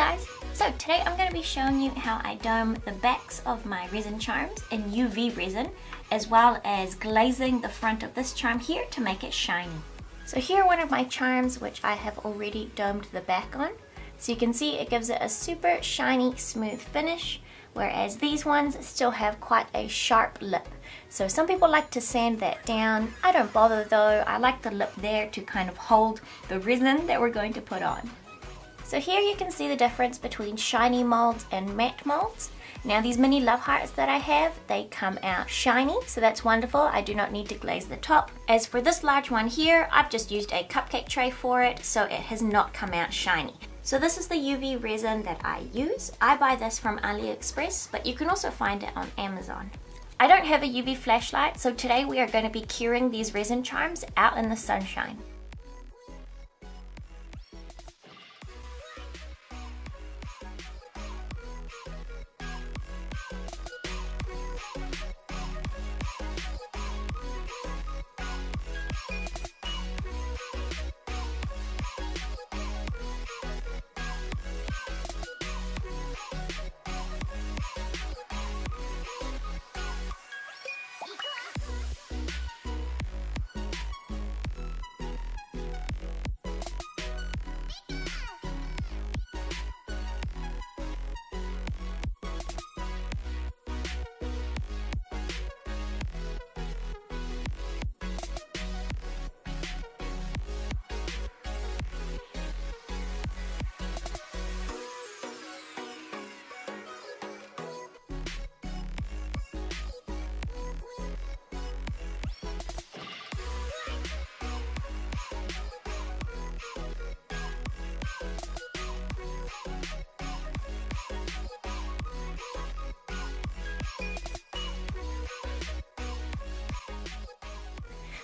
guys! So today I'm going to be showing you how I dome the backs of my resin charms in UV resin, as well as glazing the front of this charm here to make it shiny. So here are one of my charms which I have already domed the back on. So you can see it gives it a super shiny, smooth finish, whereas these ones still have quite a sharp lip. So some people like to sand that down. I don't bother though. I like the lip there to kind of hold the resin that we're going to put on. So here you can see the difference between shiny molds and matte molds. Now these mini love hearts that I have, they come out shiny, so that's wonderful. I do not need to glaze the top. As for this large one here, I've just used a cupcake tray for it, so it has not come out shiny. So this is the UV resin that I use. I buy this from Aliexpress, but you can also find it on Amazon. I don't have a UV flashlight, so today we are going to be curing these resin charms out in the sunshine.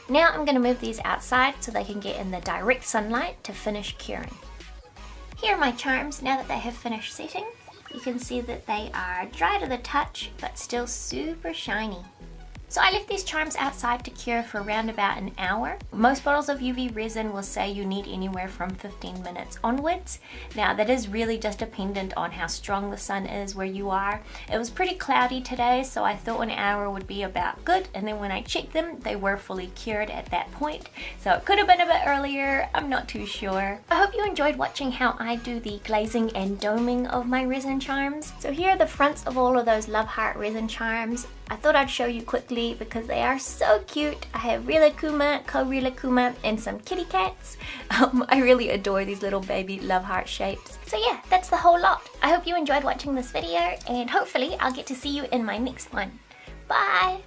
Now I'm going to move these outside so they can get in the direct sunlight to finish curing. Here are my charms now that they have finished setting. You can see that they are dry to the touch but still super shiny. So I left these charms outside to cure for around about an hour. Most bottles of UV resin will say you need anywhere from 15 minutes onwards. Now that is really just dependent on how strong the sun is where you are. It was pretty cloudy today, so I thought an hour would be about good, and then when I checked them, they were fully cured at that point. So it could have been a bit earlier, I'm not too sure. I hope you enjoyed watching how I do the glazing and doming of my resin charms. So here are the fronts of all of those love heart resin charms. I thought I'd show you quickly because they are so cute. I have Rilakuma, Ko-Rilakuma, and some kitty cats. I really adore these little baby love heart shapes. So yeah, that's the whole lot. I hope you enjoyed watching this video, and hopefully I'll get to see you in my next one. Bye!